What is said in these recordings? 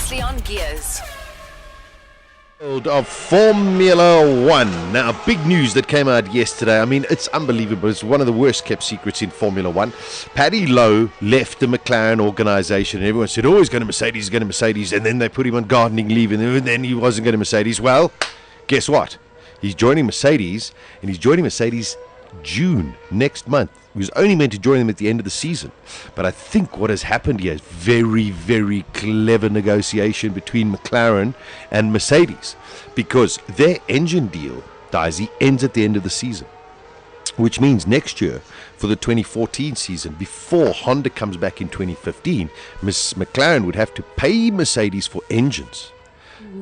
previously on Gearz. Of Formula One. Now, big news that came out yesterday. I mean, it's unbelievable. It's one of the worst kept secrets in Formula One. Paddy Lowe left the McLaren organization, and everyone said, oh, he's going to Mercedes, he's going to Mercedes, and then they put him on gardening leave, and then he wasn't going to Mercedes. Well, guess what? He's joining Mercedes, and he's joining Mercedes June next month. He was only meant to join them at the end of the season. But I think what has happened here is very, very clever negotiation between McLaren and Mercedes, because their engine deal, Daisy, ends at the end of the season, which means next year for the 2014 season, before Honda comes back in 2015, McLaren would have to pay Mercedes for engines.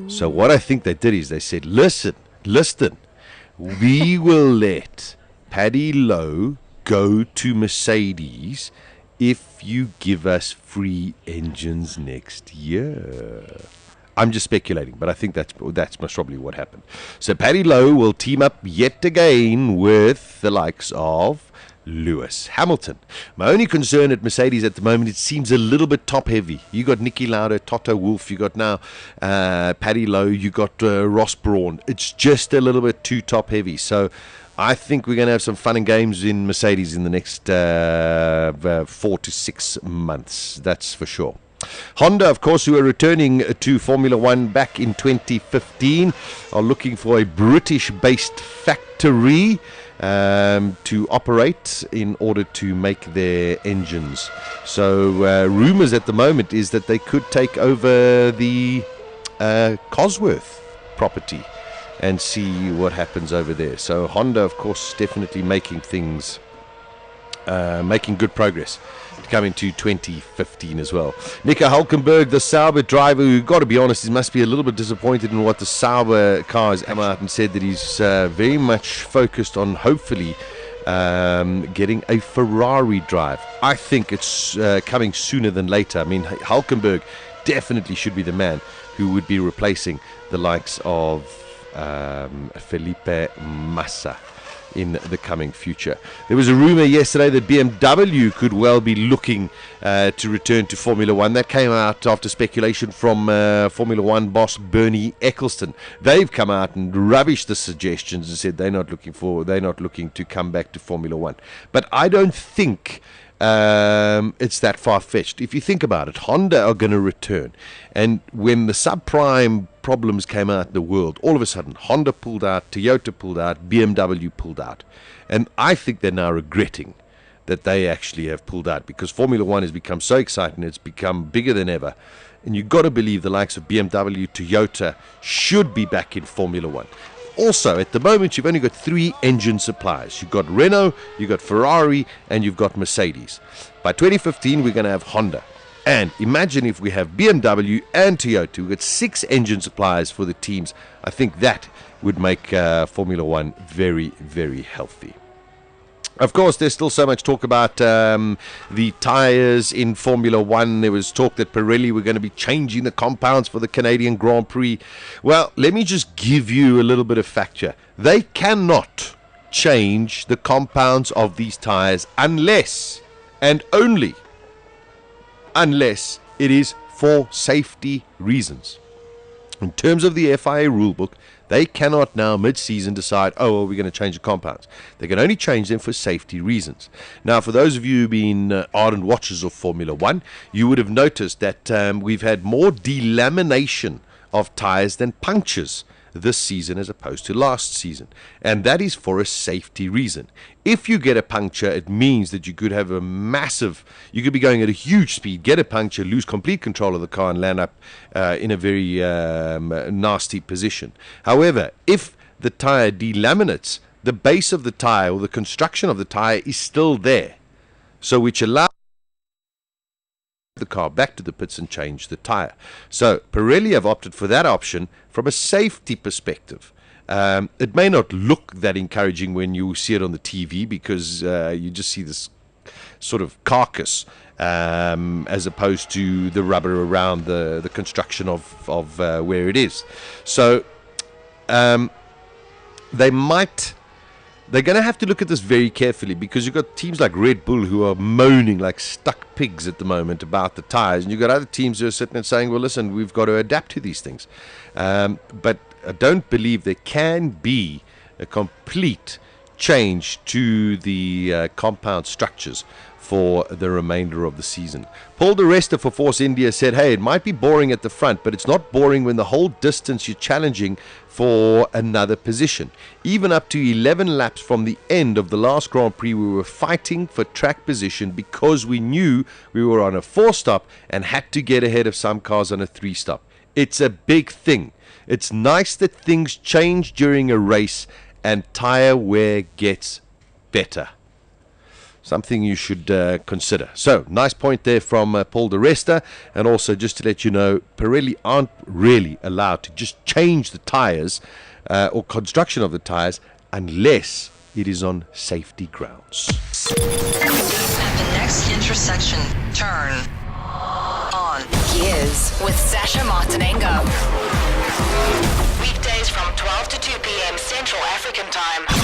So what I think they did is they said, listen, we will let Paddy Lowe go to Mercedes if you give us free engines next year. I'm just speculating, but I think that's most probably what happened. So Paddy Lowe will team up yet again with the likes of Lewis Hamilton. My only concern at Mercedes at the moment, it seems a little bit top heavy. You got Niki Lauda, Toto Wolff, you got now Paddy Lowe, you got Ross Brawn. It's just a little bit too top heavy. So I think we're going to have some fun and games in Mercedes in the next 4 to 6 months. That's for sure. Honda, of course, who are returning to Formula One back in 2015, are looking for a British-based factory to operate in order to make their engines. So rumors at the moment is that they could take over the Cosworth property and see what happens over there. So Honda, of course, definitely making things, making good progress to come into 2015 as well. Nico Hülkenberg, the Sauber driver, who, got to be honest, he must be a little bit disappointed in what the Sauber cars come out and said that he's very much focused on hopefully getting a Ferrari drive. I think it's coming sooner than later. I mean, Hülkenberg definitely should be the man who would be replacing the likes of Felipe Massa in the coming future. There was a rumor yesterday that BMW could well be looking to return to Formula One. That came out after speculation from Formula One boss Bernie Ecclestone. They've come out and rubbished the suggestions and said they're not looking to come back to Formula One. But I don't think it's that far-fetched. If you think about it, Honda are going to return, and when the subprime problems came out in the world, all of a sudden Honda pulled out, Toyota pulled out, BMW pulled out, and I think they're now regretting that they actually have pulled out, because Formula One has become so exciting, it's become bigger than ever, and you've got to believe the likes of BMW, Toyota should be back in Formula One. Also, at the moment, you've only got 3 engine suppliers. You've got Renault, you've got Ferrari, and you've got Mercedes. By 2015, we're going to have Honda. And imagine if we have BMW and Toyota. We've got 6 engine suppliers for the teams. I think that would make Formula One very, very healthy. Of course, there's still so much talk about the tyres in Formula One. There was talk that Pirelli were going to be changing the compounds for the Canadian Grand Prix. Well, let me just give you a little bit of factor. They cannot change the compounds of these tyres unless, and only unless, it is for safety reasons. In terms of the FIA rulebook, they cannot now mid-season decide, oh, well, we're going to change the compounds. They can only change them for safety reasons. Now, for those of you who've been ardent watchers of Formula One, you would have noticed that we've had more delamination of tyres than punctures this season as opposed to last season. And that is for a safety reason. If you get a puncture, it means that you could have a massive, you could be going at a huge speed, get a puncture, lose complete control of the car and land up in a very nasty position. However, if the tire delaminates, the base of the tire or the construction of the tire is still there, so which allows the car back to the pits and change the tire. So Pirelli have opted for that option from a safety perspective. It may not look that encouraging when you see it on the TV, because you just see this sort of carcass as opposed to the rubber around the construction of where it is. So they're going to have to look at this very carefully, because you've got teams like Red Bull who are moaning like stuck pigs pigs at the moment about the tyres, and you've got other teams who are sitting and saying, well, listen, we've got to adapt to these things. But I don't believe there can be a complete change to the compound structures for the remainder of the season. Paul de Resta for Force India said, hey, it might be boring at the front, but it's not boring when the whole distance you're challenging for another position. Even up to 11 laps from the end of the last Grand Prix, we were fighting for track position because we knew we were on a 4-stop and had to get ahead of some cars on a 3-stop. It's a big thing. It's nice that things change during a race and tire wear gets better. Something you should consider. So, nice point there from Paul de Resta. And also, just to let you know, Pirelli aren't really allowed to just change the tyres or construction of the tyres unless it is on safety grounds. At the next intersection, turn on Gearz with Sasha Martinengo. weekdays from 12 to 2 p.m. Central African Time.